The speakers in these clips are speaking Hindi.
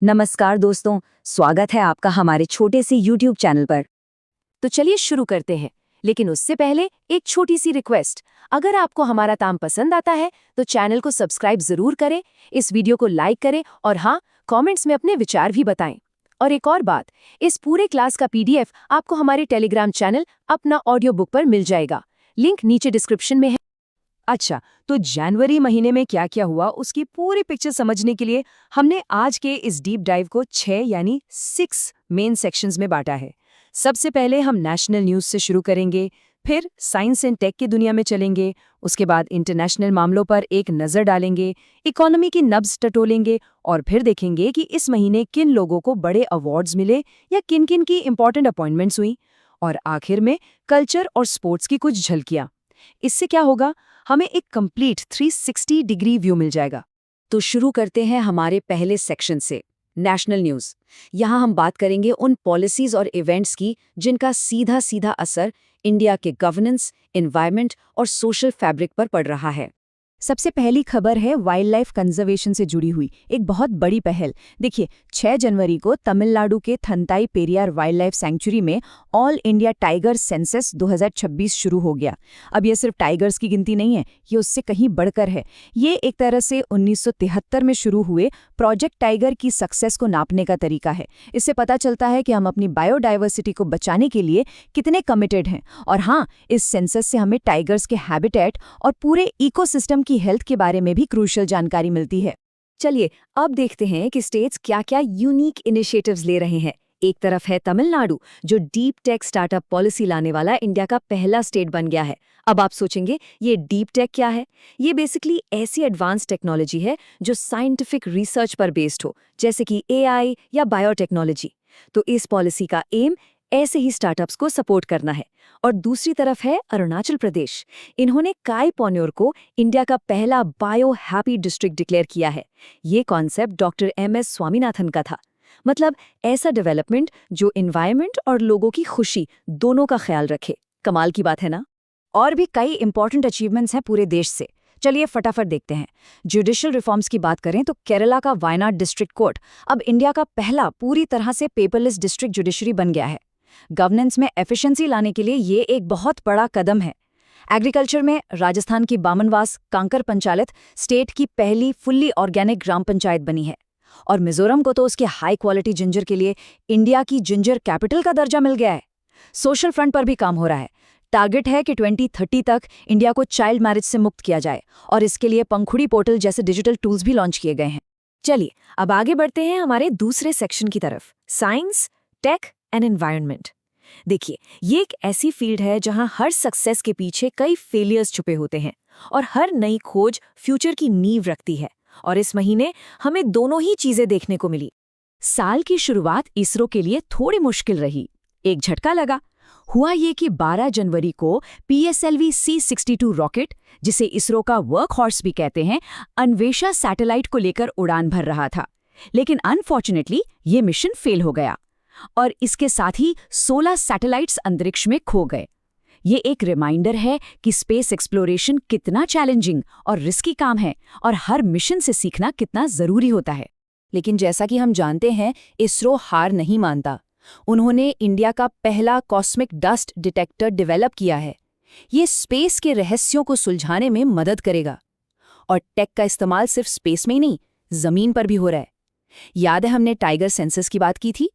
नमस्कार दोस्तों, स्वागत है आपका हमारे छोटे से YouTube चैनल पर। तो चलिए शुरू करते हैं, लेकिन उससे पहले एक छोटी सी रिक्वेस्ट। अगर आपको हमारा काम पसंद आता है तो चैनल को सब्सक्राइब जरूर करें, इस वीडियो को लाइक करें और हाँ, कमेंट्स में अपने विचार भी बताएं। और एक और बात, इस पूरे क्लास का PDF आपको हमारे टेलीग्राम चैनल अपना ऑडियो बुक पर मिल जाएगा। लिंक नीचे डिस्क्रिप्शन में है। अच्छा, तो जनवरी महीने में क्या क्या हुआ उसकी पूरी पिक्चर समझने के लिए हमने आज के इस डीप डाइव को 6 यानी 6 मेन सेक्शंस में बांटा है। सबसे पहले हम नेशनल न्यूज़ से शुरू करेंगे, फिर साइंस एंड टेक की दुनिया में चलेंगे, उसके बाद इंटरनेशनल मामलों पर एक नज़र डालेंगे, इकोनॉमी की नब्ज टटोलेंगे और फिर देखेंगे कि इस महीने किन लोगों को बड़े अवार्ड्स मिले या किन किन की इंपॉर्टेंट अपॉइंटमेंट्स हुई, और आखिर में कल्चर और स्पोर्ट्स की कुछ झलकियाँ। इससे क्या होगा, हमें एक कंप्लीट 360 डिग्री व्यू मिल जाएगा। तो शुरू करते हैं हमारे पहले सेक्शन से, नेशनल न्यूज़। यहाँ हम बात करेंगे उन पॉलिसीज और इवेंट्स की जिनका सीधा सीधा असर इंडिया के गवर्नेंस, एनवायरनमेंट और सोशल फैब्रिक पर पड़ रहा है। सबसे पहली खबर है वाइल्ड लाइफ कंजर्वेशन से जुड़ी हुई एक बहुत बड़ी पहल। देखिए, 6 जनवरी को तमिलनाडु के थंताई पेरियार वाइल्ड लाइफ सैंक्चुरी में ऑल इंडिया टाइगर सेंसस 2026 शुरू हो गया। अब ये सिर्फ टाइगर्स की गिनती नहीं है, ये उससे कहीं बढ़कर है। ये एक तरह से 1973 में शुरू हुए प्रोजेक्ट टाइगर की सक्सेस को नापने का तरीका है। इससे पता चलता है कि हम अपनी बायोडाइवर्सिटी को बचाने के लिए कितने कमिटेड हैं। और हाँ, इस सेंसस से हमें टाइगर्स के हैबिटेट और पूरे इकोसिस्टम की हेल्थ के बारे में भी क्रूशियल जानकारी मिलती है। चलिए अब देखते हैं कि स्टेट्स क्या-क्या यूनिक इनिशिएटिव्स ले रहे हैं। एक तरफ है तमिलनाडु, जो डीप टेक स्टार्टअप पॉलिसी लाने वाला इंडिया का पहला स्टेट बन गया है। अब आप सोचेंगे ये डीप टेक क्या है? ये बेसिकली ऐसी एडवांस टेक्नोलॉजी है जो साइंटिफिक रिसर्च पर बेस्ड हो, जैसे कि AI या बायोटेक्नोलॉजी। तो इस पॉलिसी का एम ऐसे ही स्टार्टअप्स को सपोर्ट करना है। और दूसरी तरफ है अरुणाचल प्रदेश। इन्होंने काई पोन्योर को इंडिया का पहला बायो हैप्पी डिस्ट्रिक्ट डिक्लेयर किया है। ये कॉन्सेप्ट डॉक्टर MS स्वामीनाथन का था। मतलब ऐसा डेवलपमेंट जो एनवायरनमेंट और लोगों की खुशी दोनों का ख्याल रखे। कमाल की बात है ना? और भी कई इंपॉर्टेंट अचीवमेंट्स हैं पूरे देश से। चलिए फटाफट देखते हैं। जुडिशियल रिफॉर्म्स की बात करें तो केरला का वायनाड डिस्ट्रिक्ट कोर्ट अब इंडिया का पहला पूरी तरह से पेपरलेस डिस्ट्रिक्ट जुडिशरी बन गया है। गवर्नेंस में एफिशिएंसी लाने के लिए ये एक बहुत बड़ा कदम है। एग्रीकल्चर में राजस्थान की बामनवास कांकर पंचायत स्टेट की पहली फुल्ली ऑर्गेनिक ग्राम पंचायत बनी है। और मिजोरम को तो उसके हाई क्वालिटी जिंजर के लिए इंडिया की जिंजर कैपिटल का दर्जा मिल गया है। सोशल फ्रंट पर भी काम हो रहा है। टारगेट है कि 2030 तक इंडिया को चाइल्ड मैरिज से मुक्त किया जाए, और इसके लिए पंखुड़ी पोर्टल जैसे डिजिटल टूल्स भी लॉन्च किए गए हैं। चलिए अब आगे बढ़ते हैं हमारे दूसरे सेक्शन की तरफ, साइंस, टेक एंड एनवायरनमेंट। देखिए, ये एक ऐसी फील्ड है जहां हर सक्सेस के पीछे कई फेलियर्स छुपे होते हैं और हर नई खोज फ्यूचर की नींव रखती है। और इस महीने हमें दोनों ही चीजें देखने को मिली। साल की शुरुआत इसरो के लिए थोड़ी मुश्किल रही। एक झटका लगा। हुआ ये कि 12 जनवरी को PSLV C62 रॉकेट, जिसे इसरो का वर्क हॉर्स भी कहते हैं, अन्वेषा सैटेलाइट को लेकर उड़ान भर रहा था। लेकिन अनफॉर्चुनेटली ये मिशन फेल हो गया और इसके साथ ही 16 सैटेलाइट्स अंतरिक्ष में खो गए। ये एक रिमाइंडर है कि स्पेस एक्सप्लोरेशन कितना चैलेंजिंग और रिस्की काम है और हर मिशन से सीखना कितना जरूरी होता है। लेकिन जैसा कि हम जानते हैं, इसरो हार नहीं मानता। उन्होंने इंडिया का पहला कॉस्मिक डस्ट डिटेक्टर डेवलप किया है। ये स्पेस के रहस्यों को सुलझाने में मदद करेगा। और टेक का इस्तेमाल सिर्फ स्पेस में ही नहीं, जमीन पर भी हो रहा है। याद है हमने टाइगर सेंसस की बात की थी?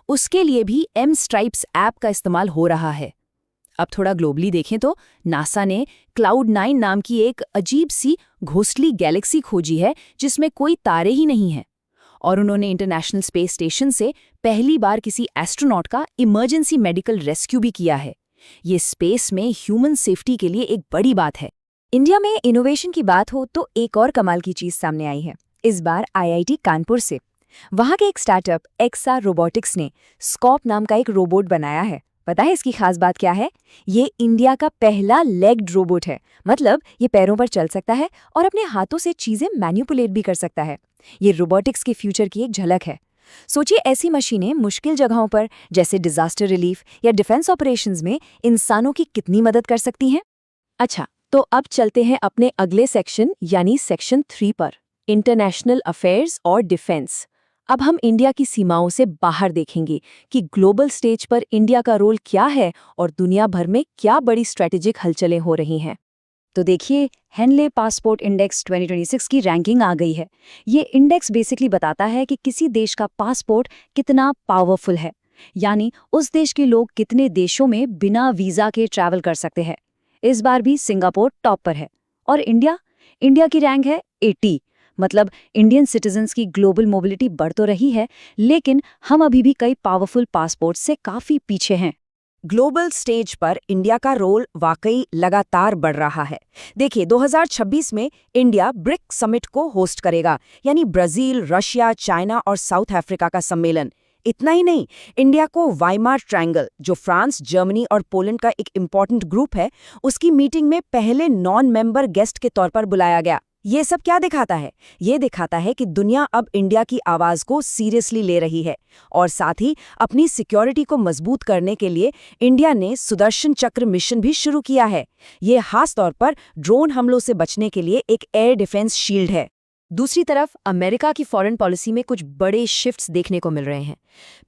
उसके लिए भी M-Stripes ऐप का इस्तेमाल हो रहा है। अब थोड़ा ग्लोबली देखें तो नासा ने Cloud9 नाम की एक अजीब सी घोंसली गैलेक्सी खोजी है जिसमें कोई तारे ही नहीं है। और उन्होंने इंटरनेशनल स्पेस स्टेशन से पहली बार किसी एस्ट्रोनॉट का इमरजेंसी मेडिकल रेस्क्यू भी किया है। ये स्पेस में ह्यूमन सेफ्टी के लिए एक बड़ी बात है। इंडिया में इनोवेशन की बात हो तो एक और कमाल की चीज सामने आई है, इस बार IIT कानपुर से। वहां के एक स्टार्टअप XR रोबोटिक्स ने स्कॉप नाम का एक रोबोट बनाया है। पता है इसकी खास बात क्या है? ये इंडिया का पहला लेग्ड रोबोट है। मतलब ये पैरों पर चल सकता है और अपने हाथों से चीजें मैनिपुलेट भी कर सकता है। ये रोबोटिक्स के फ्यूचर की एक झलक है। सोचिए, ऐसी मशीनें मुश्किल जगहों पर जैसे डिजास्टर रिलीफ या डिफेंस ऑपरेशंस में इंसानों की कितनी मदद कर सकती हैं। अच्छा, तो अब चलते हैं अपने अगले सेक्शन यानी सेक्शन 3 पर, इंटरनेशनल अफेयर्स और डिफेंस। अब हम इंडिया की सीमाओं से बाहर देखेंगे कि ग्लोबल स्टेज पर इंडिया का रोल क्या है और दुनिया भर में क्या बड़ी स्ट्रेटेजिक हलचलें हो रही हैं। तो देखिए, हेनले पासपोर्ट इंडेक्स 2026 की रैंकिंग आ गई है। ये इंडेक्स बेसिकली बताता है कि किसी देश का पासपोर्ट कितना पावरफुल है, यानी उस देश के लोग कितने देशों में बिना वीजा के ट्रैवल कर सकते हैं। इस बार भी सिंगापुर टॉप पर है। और इंडिया की रैंक है 80। मतलब इंडियन सिटीजन्स की ग्लोबल मोबिलिटी बढ़ तो रही है, लेकिन हम अभी भी कई पावरफुल पासपोर्ट से काफी पीछे हैं। ग्लोबल स्टेज पर इंडिया का रोल वाकई लगातार बढ़ रहा है। देखिए, 2026 में इंडिया ब्रिक्स समिट को होस्ट करेगा, यानी ब्राजील, रशिया, चाइना और साउथ अफ्रीका का सम्मेलन। इतना ही नहीं, इंडिया को वाइमार ट्रायंगल, जो फ्रांस, जर्मनी और पोलैंड का एक इम्पॉर्टेंट ग्रुप है, उसकी मीटिंग में पहले नॉन मेंबर गेस्ट के तौर पर बुलाया गया। ये सब क्या दिखाता है? ये दिखाता है कि दुनिया अब इंडिया की आवाज को सीरियसली ले रही है, और साथ ही अपनी सिक्योरिटी को मजबूत करने के लिए इंडिया ने सुदर्शन चक्र मिशन भी शुरू किया है। ये खास तौर पर ड्रोन हमलों से बचने के लिए एक एयर डिफेंस शील्ड है। दूसरी तरफ अमेरिका की फॉरेन पॉलिसी में कुछ बड़े शिफ्ट्स देखने को मिल रहे हैं।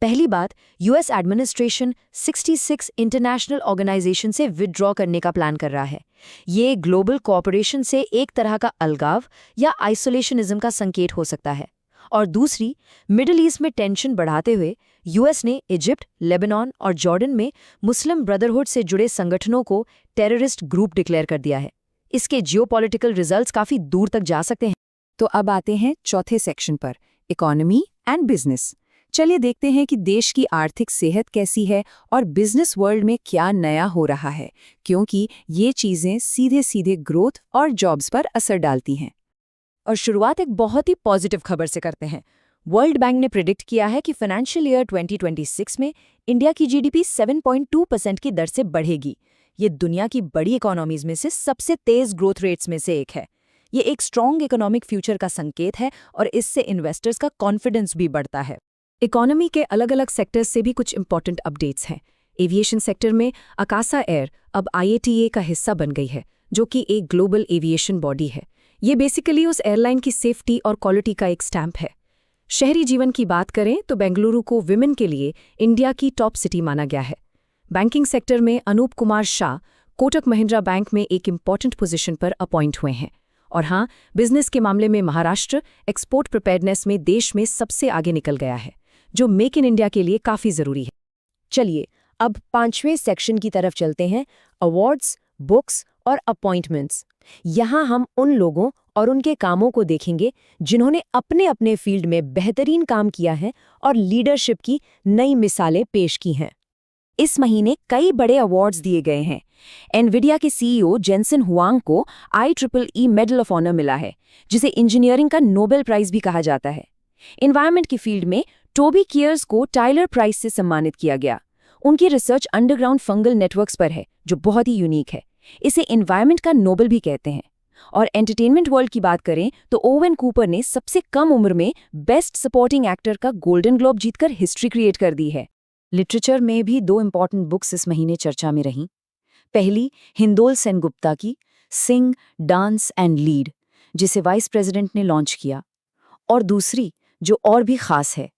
पहली बात, यूएस एडमिनिस्ट्रेशन 66 इंटरनेशनल ऑर्गेनाइजेशन से विथड्रॉ करने का प्लान कर रहा है। ये ग्लोबल कोऑपरेशन से एक तरह का अलगाव या आइसोलेशनिज्म का संकेत हो सकता है। और दूसरी, मिडिल ईस्ट में टेंशन बढ़ाते हुए यूएस ने इजिप्ट, लेबनान और जॉर्डन में मुस्लिम ब्रदरहुड से जुड़े संगठनों को टेररिस्ट ग्रुप डिक्लेयर कर दिया है। इसके जियोपॉलिटिकल रिजल्ट्स काफी दूर तक जा सकते हैं। तो अब आते हैं चौथे सेक्शन पर, इकोनॉमी एंड बिजनेस। चलिए देखते हैं कि देश की आर्थिक सेहत कैसी है और बिजनेस वर्ल्ड में क्या नया हो रहा है, क्योंकि ये चीजें सीधे सीधे ग्रोथ और जॉब्स पर असर डालती हैं। और शुरुआत एक बहुत ही पॉजिटिव खबर से करते हैं। वर्ल्ड बैंक ने प्रिडिक्ट किया है कि फाइनेंशियल ईयर 2026 में इंडिया की जीडीपी 7.2% की दर से बढ़ेगी। ये दुनिया की बड़ी इकोनॉमीज में से सबसे तेज ग्रोथ रेट्स में से एक है। ये एक स्ट्रॉन्ग इकोनॉमिक फ्यूचर का संकेत है और इससे इन्वेस्टर्स का कॉन्फिडेंस भी बढ़ता है। इकोनॉमी के अलग अलग सेक्टर्स से भी कुछ इंपॉर्टेंट अपडेट्स हैं। एविएशन सेक्टर में अकासा एयर अब IATA का हिस्सा बन गई है, जो कि एक ग्लोबल एविएशन बॉडी है। ये बेसिकली उस एयरलाइन की सेफ्टी और क्वालिटी का एक स्टैम्प है। शहरी जीवन की बात करें तो बेंगलुरु को विमेन के लिए इंडिया की टॉप सिटी माना गया है। बैंकिंग सेक्टर में अनूप कुमार शाह कोटक महिंद्रा बैंक में एक इम्पॉर्टेंट पोजीशन पर अपॉइंट हुए हैं। और हाँ, बिजनेस के मामले में महाराष्ट्र एक्सपोर्ट प्रिपेयर्डनेस में देश में सबसे आगे निकल गया है, जो मेक इन इंडिया के लिए काफ़ी ज़रूरी है। चलिए अब 5वें सेक्शन की तरफ चलते हैं, अवार्ड्स, बुक्स और अपॉइंटमेंट्स। यहाँ हम उन लोगों और उनके कामों को देखेंगे जिन्होंने अपने अपने फील्ड में बेहतरीन काम किया है और लीडरशिप की नई मिसालें पेश की हैं। इस महीने कई बड़े अवार्ड्स दिए गए हैं। एनविडिया के CEO जेनसन हुआंग को IEEE मेडल ऑफ ऑनर मिला है, जिसे इंजीनियरिंग का नोबेल प्राइज भी कहा जाता है। एनवायरनमेंट की फील्ड में टोबी केयर्स को टाइलर प्राइज से सम्मानित किया गया। उनकी रिसर्च अंडरग्राउंड फंगल नेटवर्क्स पर है, जो बहुत ही यूनिक है। इसे एनवायरनमेंट का नोबेल भी कहते हैं। और एंटरटेनमेंट वर्ल्ड की बात करें तो ओवेन कूपर ने सबसे कम उम्र में बेस्ट सपोर्टिंग एक्टर का गोल्डन ग्लोब जीतकर हिस्ट्री क्रिएट कर दी है। लिटरेचर में भी 2 इंपॉर्टेंट बुक्स इस महीने चर्चा में रहीं। पहली, हिंदोल सेनगुप्ता की सिंग, डांस एंड लीड, जिसे वाइस प्रेसिडेंट ने लॉन्च किया। और दूसरी, जो और भी खास है,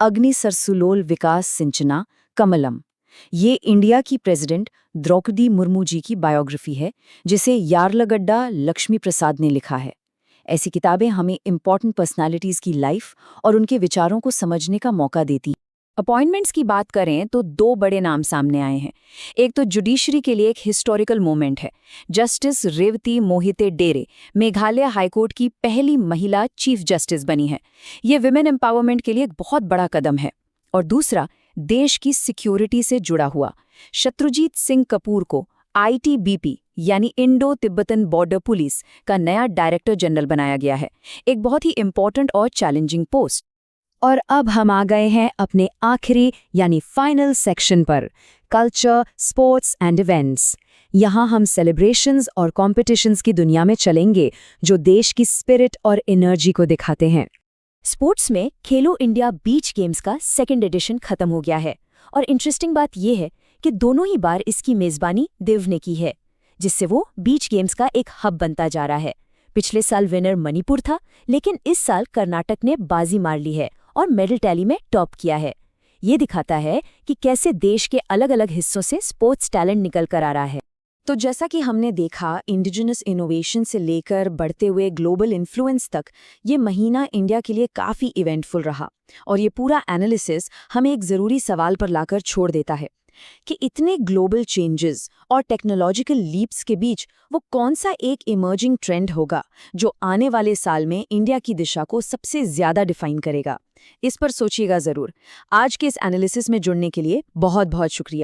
अग्नि सरसुलोल विकास सिंचना कमलम। ये इंडिया की प्रेसिडेंट द्रौपदी मुर्मू जी की बायोग्राफी है, जिसे यार्लगड्डा लक्ष्मी प्रसाद ने लिखा है। ऐसी किताबें हमें इम्पॉर्टेंट पर्सनालिटीज़ की लाइफ और उनके विचारों को समझने का मौका देती हैं। अपॉइंटमेंट्स की बात करें तो 2 बड़े नाम सामने आए हैं। एक तो जुडिशरी के लिए एक हिस्टोरिकल मोमेंट है। जस्टिस रेवती मोहिते डेरे मेघालय हाईकोर्ट की पहली महिला चीफ जस्टिस बनी है। ये विमेन एम्पावरमेंट के लिए एक बहुत बड़ा कदम है। और दूसरा, देश की सिक्योरिटी से जुड़ा हुआ, शत्रुजीत सिंह कपूर को ITBP यानी इंडो तिब्बतन बॉर्डर पुलिस का नया डायरेक्टर जनरल बनाया गया है। एक बहुत ही इंपॉर्टेंट और चैलेंजिंग पोस्ट। और अब हम आ गए हैं अपने आखिरी यानी फाइनल सेक्शन पर, कल्चर, स्पोर्ट्स एंड इवेंट्स। यहाँ हम सेलिब्रेशंस और कॉम्पिटिशन्स की दुनिया में चलेंगे, जो देश की स्पिरिट और एनर्जी को दिखाते हैं। स्पोर्ट्स में खेलो इंडिया बीच गेम्स का 2nd एडिशन खत्म हो गया है। और इंटरेस्टिंग बात यह है कि दोनों ही बार इसकी मेजबानी देव ने की है, जिससे वो बीच गेम्स का एक हब बनता जा रहा है। पिछले साल विनर मणिपुर था, लेकिन इस साल कर्नाटक ने बाजी मार ली है और मेडल टैली में टॉप किया है। ये दिखाता है कि कैसे देश के अलग-अलग हिस्सों से स्पोर्ट्स टैलेंट निकल कर आ रहा है। तो जैसा कि हमने देखा, इंडिजिनस इनोवेशन से लेकर बढ़ते हुए ग्लोबल इन्फ्लुएंस तक, ये महीना इंडिया के लिए काफ़ी इवेंटफुल रहा। और ये पूरा एनालिसिस हमें एक ज़रूरी सवाल पर लाकर छोड़ देता है कि इतने ग्लोबल चेंजेस और टेक्नोलॉजिकल लीप्स के बीच वो कौन सा एक इमर्जिंग ट्रेंड होगा जो आने वाले साल में इंडिया की दिशा को सबसे ज़्यादा डिफाइन करेगा। इस पर सोचिएगा ज़रूर। आज के इस एनालिसिस में जुड़ने के लिए बहुत बहुत शुक्रिया।